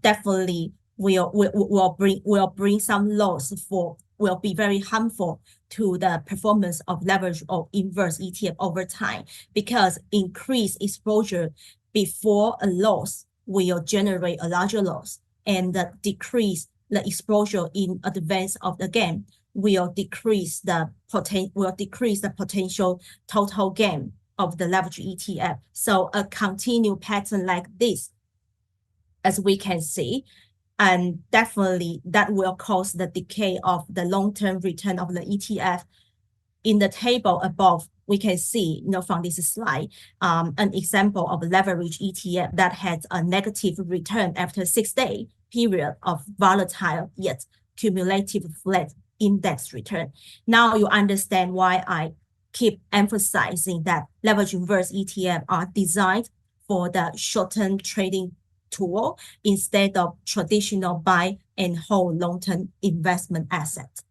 definitely will bring some loss will be very harmful to the performance of leverage or inverse ETF over time, because increased exposure before a loss will generate a larger loss, and decrease the exposure in advance of the gain will decrease the potential total gain of the leverage ETF. So a continued pattern like this, as we can see, and definitely that will cause the decay of the long-term return of the ETF. In the table above, we can see, from this slide, an example of a leverage ETF that had a negative return after 6-day period of volatile yet cumulative flat index return. Now you understand why I keep emphasizing that leverage inverse ETF are designed for the short-term trading tool instead of traditional buy and hold long-term investment assets.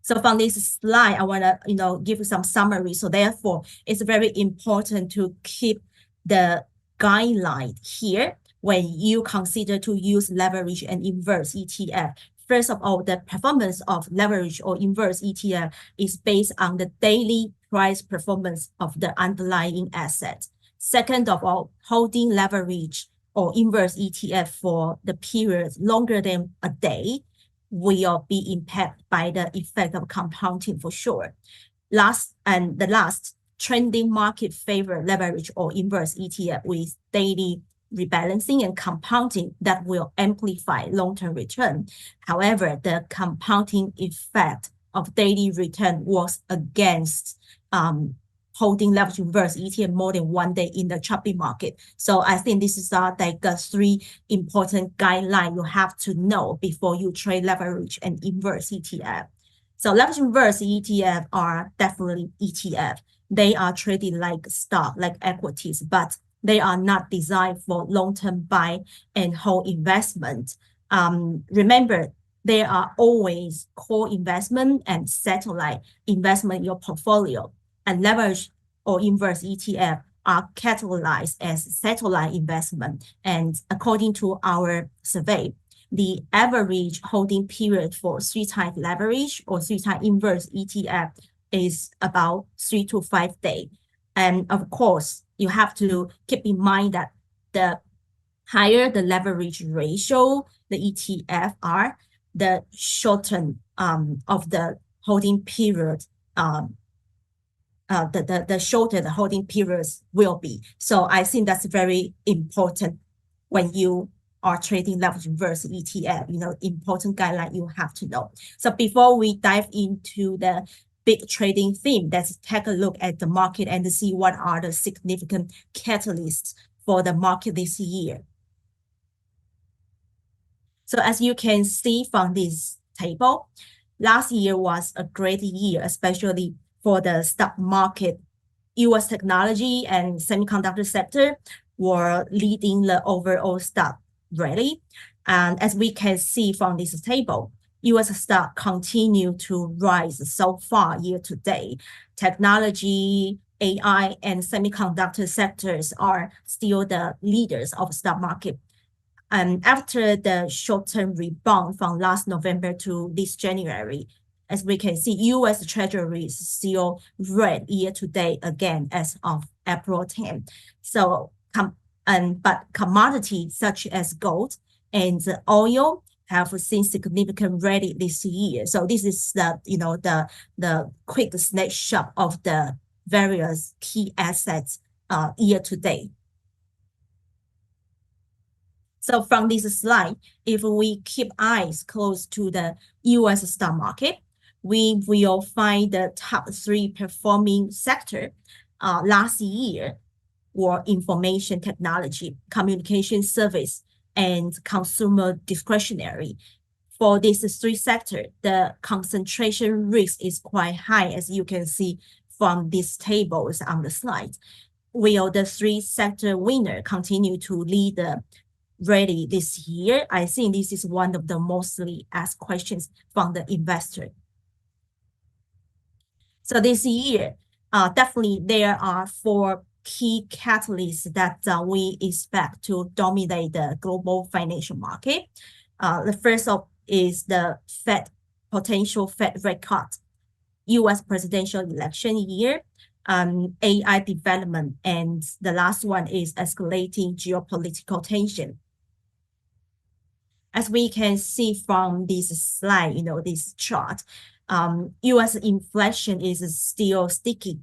So from this slide, I want to give you some summary. So therefore, it's very important to keep the guideline here when you consider to use leverage and inverse ETF. First of all, the performance of leverage or inverse ETF is based on the daily price performance of the underlying asset. Second of all, holding leverage or inverse ETF for the period longer than a day will be impacted by the effect of compounding for sure. Last, trending market favor leverage or inverse ETF with daily rebalancing and compounding that will amplify long-term return. However, the compounding effect of daily return works against holding leverage inverse ETF more than 1 day in the choppy market. So I think this is like 3 important guidelines you have to know before you trade leverage and inverse ETF. So leverage inverse ETF are definitely ETF. They are traded like stock, like equities, but they are not designed for long-term buy and hold investment. Remember, there are always core investment and satellite investment in your portfolio. And leverage or inverse ETF are categorized as satellite investment. And according to our survey, the average holding period for 3-time leverage or 3-time inverse ETF is about 3 to 5 days. And of course, you have to keep in mind that the higher the leverage ratio the ETF are, the shorter of the holding period, the shorter the holding periods will be. So I think that's very important when you are trading leverage inverse ETF, important guideline you have to know. So before we dive into the big trading theme, let's take a look at the market and see what are the significant catalysts for the market this year. So as you can see from this table, last year was a great year, especially for the stock market. U.S. technology and semiconductor sector were leading the overall stock rally. And as we can see from this table, U.S. stock continue to rise so far year to date. Technology, AI, and semiconductor sectors are still the leaders of the stock market. And after the short-term rebound from last November to this January, as we can see, U.S. Treasury is still red year to date again as of April 10. So, but commodities such as gold and oil have seen significant rally this year. So this is the quick snapshot of the various key assets year to date. So from this slide, if we keep eyes close to the U.S. stock market, we will find the top 3 performing sector last year were information technology, communication service, and consumer discretionary. For these 3 sectors, the concentration risk is quite high, as you can see from these tables on the slide. Will the 3 sector winner continue to lead the rally this year? I think this is one of the mostly asked questions from the investor. So this year, definitely there are 4 key catalysts that we expect to dominate the global financial market. The first of is the potential Fed rate cut, U.S. presidential election year, AI development, and the last one is escalating geopolitical tension. As we can see from this slide, this chart, U.S. inflation is still sticky.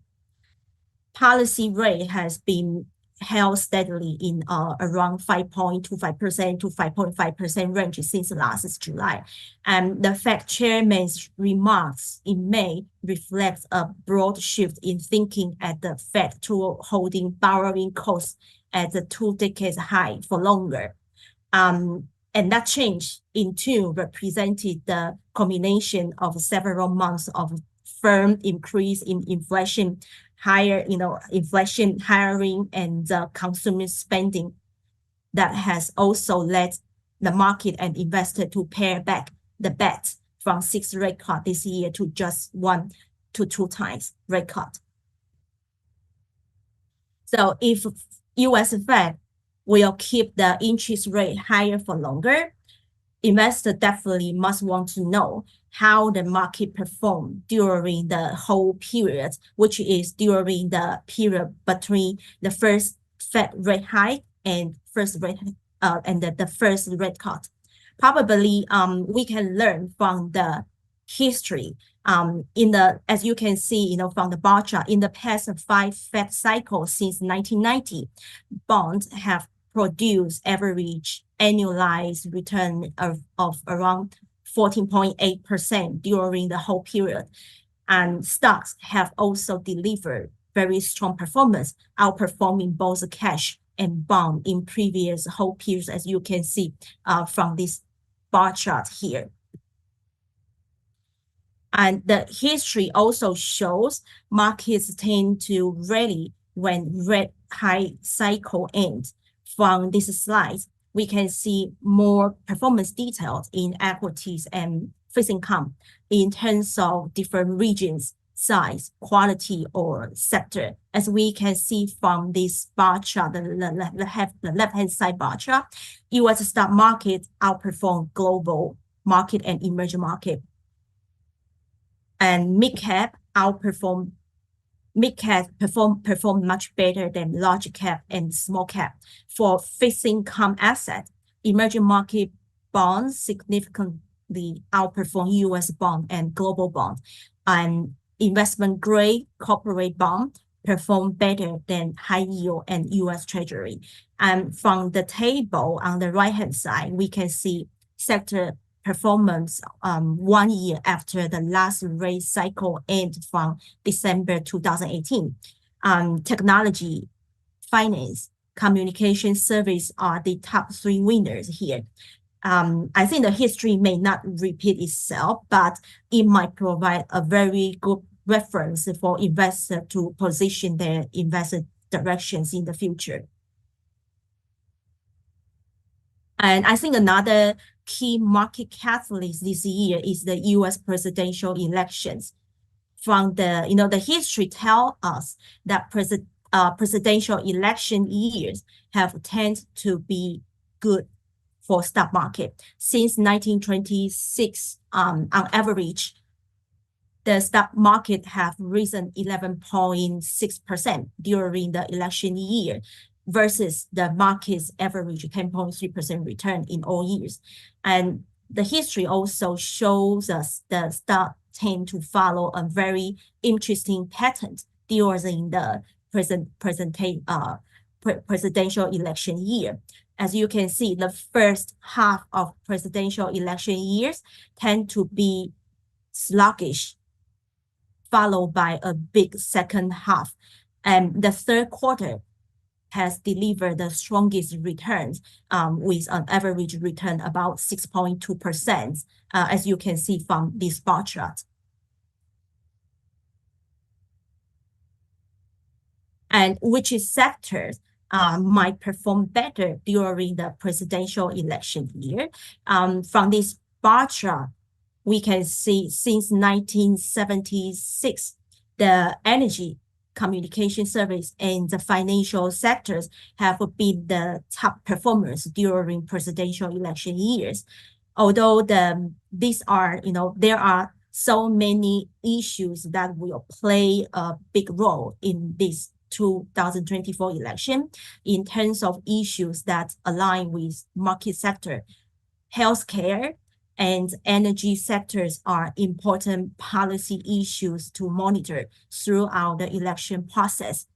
Policy rate has been held steadily in around 5.25% to 5.5% range since last July. And the Fed chairman's remarks in May reflect a broad shift in thinking at the Fed to holding borrowing costs at the 2-decade high for longer. And that change in June represented the combination of several months of firm increase in inflation, higher, inflation, hiring, and consumer spending that has also led the market and investor to pare back the bet from 6 rate cut this year to just 1 to 2 times rate cut. So if U.S. Fed will keep the interest rate higher for longer, investors definitely must want to know how the market performed during the whole period, which is during the period between the first Fed rate hike and the first rate cut. Probably we can learn from the history. As you can see, from the bar chart, in the past 5 Fed cycles since 1990, bonds have produced average annualized return of around 14.8% during the whole period. And stocks have also delivered very strong performance, outperforming both cash and bond in previous whole periods, as you can see from this bar chart here. And the history also shows markets tend to rally when rate hike cycle ends. From this slide, we can see more performance details in equities and fixed income in terms of different regions, size, quality, or sector. As we can see from this bar chart, the left-hand side bar chart, U.S. stock market outperformed global market and emerging market. And mid-cap outperformed mid-cap perform much better than large cap and small cap. For fixed income asset, emerging market bonds significantly outperform U.S. bond and global bond. And investment grade corporate bond perform better than high yield and U.S. Treasury. And from the table on the right-hand side, we can see sector performance 1 year after the last rate cycle ended from December 2018. Technology, finance, communication service are the top 3 winners here. I think the history may not repeat itself, but it might provide a very good reference for investors to position their investment directions in the future. And I think another key market catalyst this year is the U.S. presidential elections. From the history tell us that presidential election years have tended to be good for stock market. Since 1926, on average, the stock market have risen 11.6% during the election year, versus the market's average 10.3% return in all years. And the history also shows us the stock tend to follow a very interesting pattern during the presidential election year. As you can see, the first half of presidential election years tend to be sluggish, followed by a big second half. And the third quarter has delivered the strongest returns with an average return about 6.2%, as you can see from this bar chart. And which sectors might perform better during the presidential election year? From this bar chart, we can see since 1976, the energy communication service, and the financial sectors have been the top performers during presidential election years. Although these are, there are so many issues that will play a big role in this 2024 election in terms of issues that align with market sector. Healthcare and energy sectors are important policy issues to monitor throughout the election process.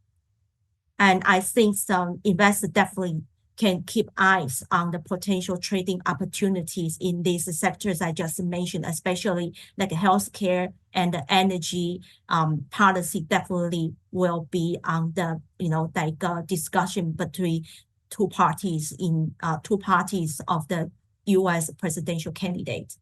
And I think some investors definitely can keep eyes on the potential trading opportunities in these sectors I just mentioned, especially like healthcare and the energy policy definitely will be on the, discussion between two parties of the U.S. presidential candidate.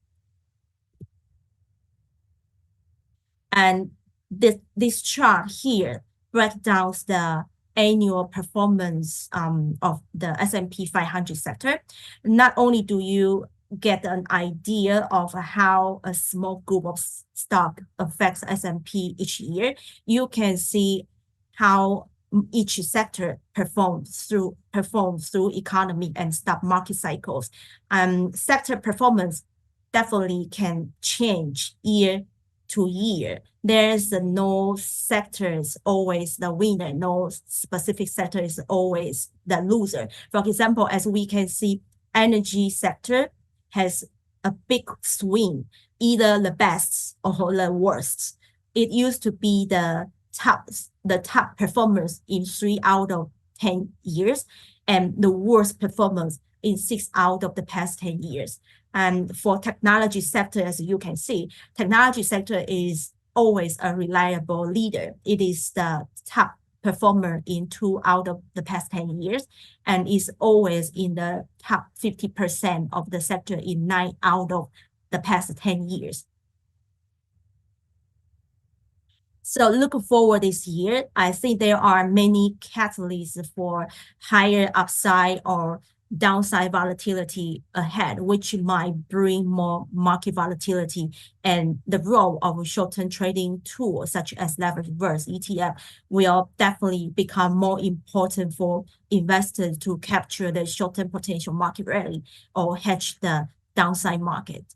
And this chart here breaks down the annual performance of the S&P 500 sector. Not only do you get an idea of how a small group of stock affects S&P each year, you can see how each sector performs through economy and stock market cycles. Sector performance definitely can change year to year. There's no sector is always the winner, no specific sector is always the loser. For example, as we can see, energy sector has a big swing, either the best or the worst. It used to be the top performers in 3 out of 10 years, and the worst performance in 6 out of the past 10 years. And for technology sector, as you can see, technology sector is always a reliable leader. It is the top performer in 2 out of the past 10 years, and is always in the top 50% of the sector in 9 out of the past 10 years. So looking forward this year, I think there are many catalysts for higher upside or downside volatility ahead, which might bring more market volatility, and the role of short-term trading tools such as leverage reverse ETF will definitely become more important for investors to capture the short-term potential market rally or hedge the downside market.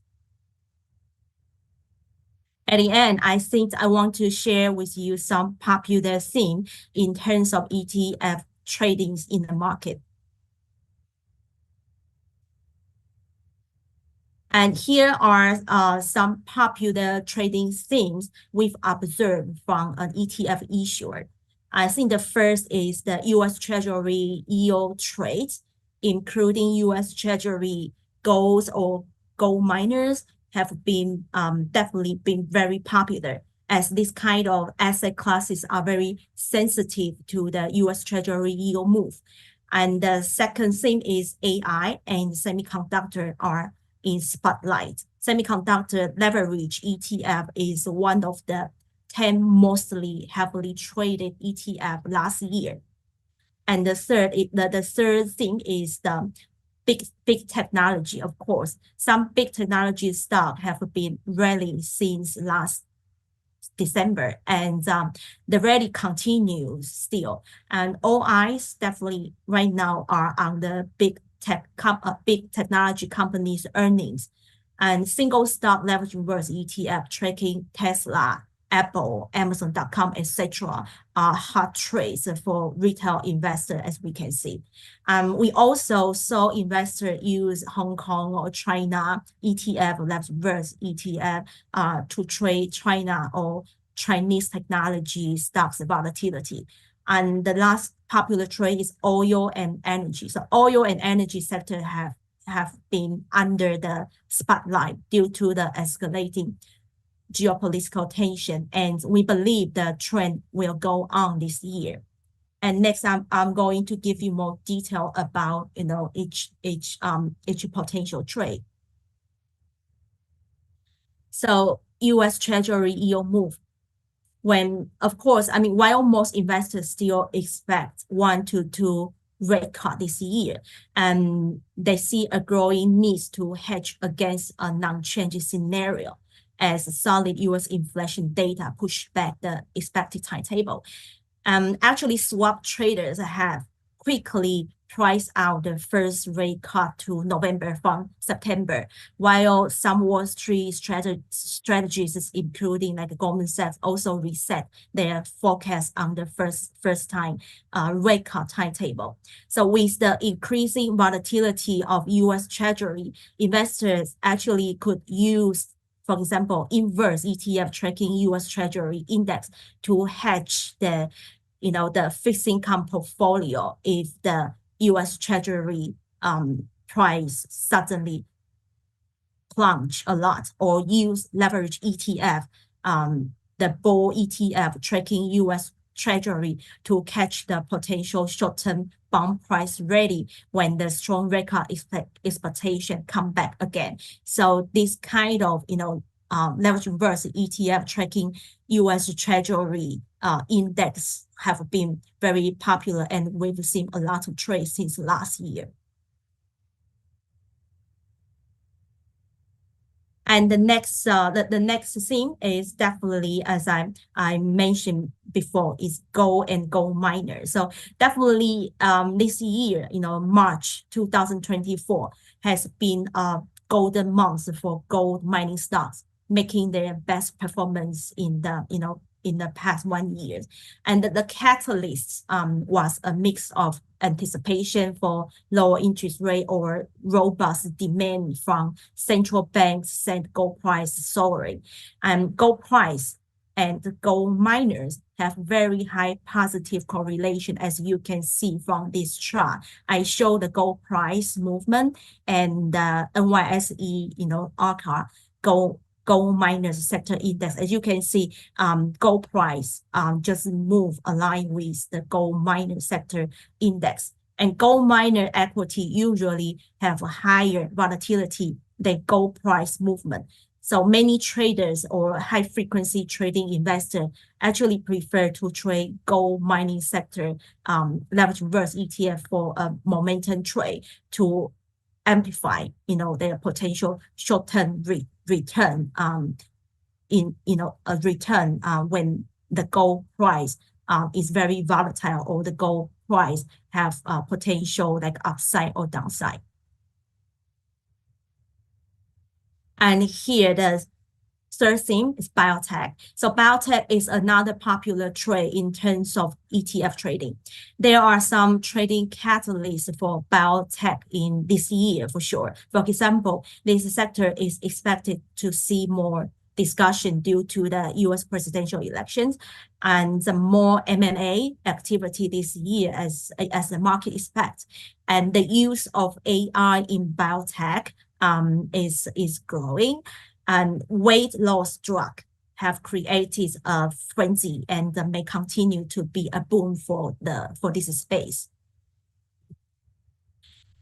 At the end, I think I want to share with you some popular themes in terms of ETF tradings in the market. And here are some popular trading themes we've observed from an ETF issuer. I think the first is the U.S. Treasury yield trades, including U.S. Treasury golds or gold miners have been definitely been very popular, as this kind of asset classes are very sensitive to the U.S. Treasury yield move. And the second thing is AI and semiconductor are in spotlight. Semiconductor leverage ETF is one of the 10 mostly heavily traded ETF last year. And the third thing is the big technology, of course. Some big technology stock have been rallying since last December, and the rally continues still. And all eyes definitely right now are on the big technology companies' earnings. And single stock leverage reverse ETF tracking Tesla, Apple, Amazon.com, etc. are hot trades for retail investors, as we can see. We also saw investors use Hong Kong or China ETF, leverage reverse ETF, to trade China or Chinese technology stocks volatility. And the last popular trade is oil and energy. So oil and energy sector have been under the spotlight due to the escalating geopolitical tension, and we believe the trend will go on this year. And next, I'm going to give you more detail about each potential trade. So U.S. Treasury yield move. When, of course, while most investors still expect 1 to 2 rate cut this year, and they see a growing need to hedge against a non-change scenario as solid U.S. inflation data push back the expected timetable. Actually, swap traders have quickly priced out the first rate cut to November from September, while some Wall Street strategies, including like Goldman Sachs, also reset their forecast on the first time rate cut timetable. So with the increasing volatility of U.S. Treasury, investors actually could use, for example, inverse ETF tracking U.S. Treasury index to hedge the fixed income portfolio if the U.S. Treasury price suddenly plunge a lot, or use leverage ETF, the bull ETF tracking U.S. Treasury to catch the potential short-term bond price rally when the strong record expectation come back again. So this kind of leverage inverse ETF tracking U.S. Treasury index have been very popular, and we've seen a lot of trades since last year. And the next thing is definitely, as I mentioned before, is gold and gold miners. So definitely this year, March 2024 has been a golden month for gold mining stocks, making their best performance in the past 1 year. And the catalyst was a mix of anticipation for lower interest rate or robust demand from central banks sent gold price soaring. And gold price and gold miners have very high positive correlation, as you can see from this chart. I show the gold price movement and the NYSE, ARCA gold miners sector index. As you can see, gold price just move aligned with the gold miner sector index. And gold miner equity usually have a higher volatility than gold price movement. So many traders or high frequency trading investors actually prefer to trade gold mining sector leverage reverse ETF for a momentum trade to amplify, their potential short-term return a return when the gold price is very volatile, or the gold price have potential like upside or downside. And here the third thing is biotech. So biotech is another popular trade in terms of ETF trading. There are some trading catalysts for biotech in this year for sure. For example, this sector is expected to see more discussion due to the U.S. presidential elections and the more M&A activity this year as the market expects. And the use of AI in biotech is growing, and weight loss drug have created a frenzy and may continue to be a boom for this space.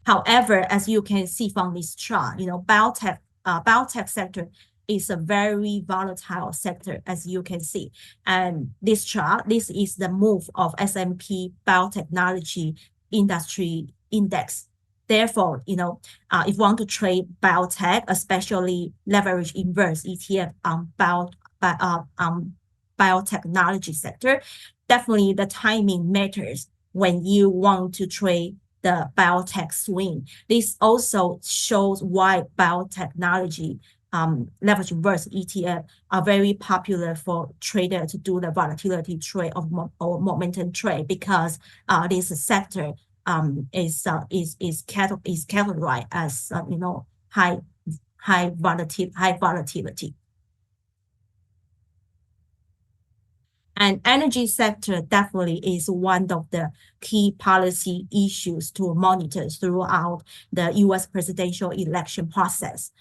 However, as you can see from this chart, biotech sector is a very volatile sector, as you can see. And this chart, this is the move of S&P Biotechnology Industry Index. Therefore, if you want to trade biotech, especially leverage inverse ETF on biotechnology sector, definitely the timing matters when you want to trade the biotech swing. This also shows why biotechnology leverage inverse ETF are very popular for traders to do the volatility trade or momentum trade, because this sector is categorized as high volatility. And energy sector definitely is one of the key policy issues to monitor throughout the U.S. presidential election process.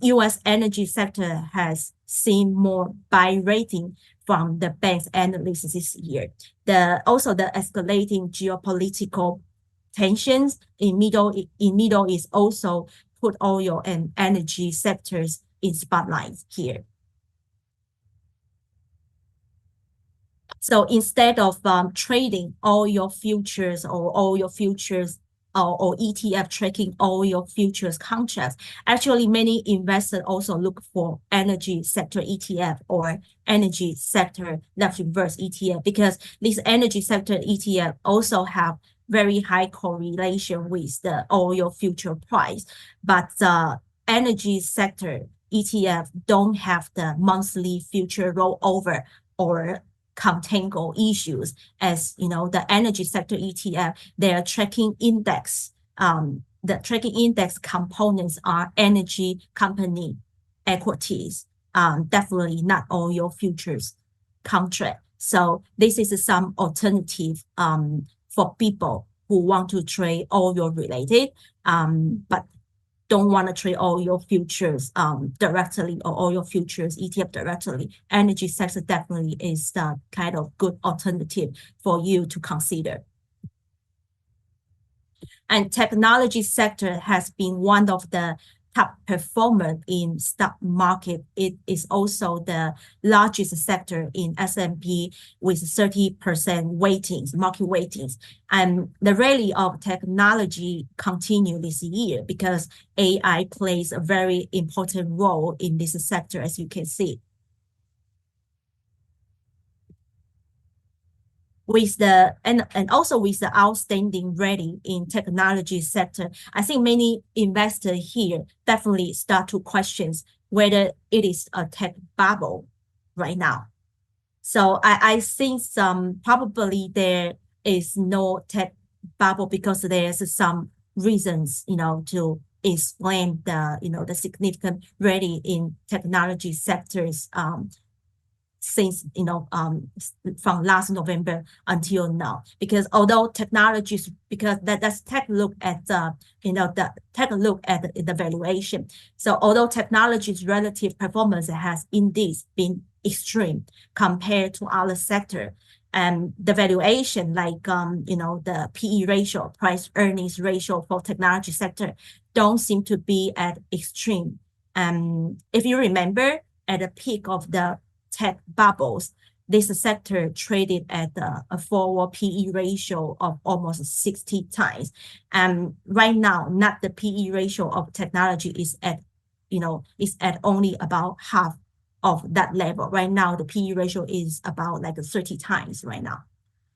U.S. energy sector has seen more buy rating from the bank's analysts this year. Also the escalating geopolitical tensions in Middle East also put oil and energy sectors in spotlight here. So instead of trading all your futures or all your futures or ETF tracking all your futures contracts. Actually, many investors also look for energy sector ETF or energy sector left reverse ETF, because these energy sector ETF also have very high correlation with the oil future price. But the energy sector ETF don't have the monthly future rollover or contango issues, as the energy sector ETF, they are tracking index. The tracking index components are energy company equities, definitely not oil futures contract. So this is some alternative for people who want to trade oil related, but don't want to trade oil futures directly or oil futures ETF directly. Energy sector definitely is the kind of good alternative for you to consider. And technology sector has been one of the top performer in stock market. It is also the largest sector in S&P with 30% weightings, market weightings. And the rally of technology continue this year because AI plays a very important role in this sector, as you can see. With the and also with the outstanding rally in technology sector, I think many investors here definitely start to question whether it is a tech bubble right now. So I think probably there is no tech bubble because there's some reasons, to explain the significant rally in technology sectors since from last November until now. Because although technologies, because let's take a look at the valuation. So although technology's relative performance has indeed been extreme compared to other sector, and the valuation, like the PE ratio, price earnings ratio for technology sector, don't seem to be at extreme. If you remember, at the peak of the tech bubbles, this sector traded at a forward PE ratio of almost 60 times. And right now, not the PE ratio of technology is at only about half of that level. Right now, the PE ratio is about like 30 times right now.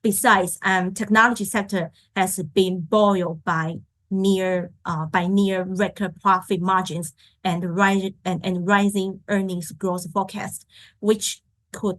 Besides, technology sector has been buoyed by near record profit margins and rising earnings growth forecast, which could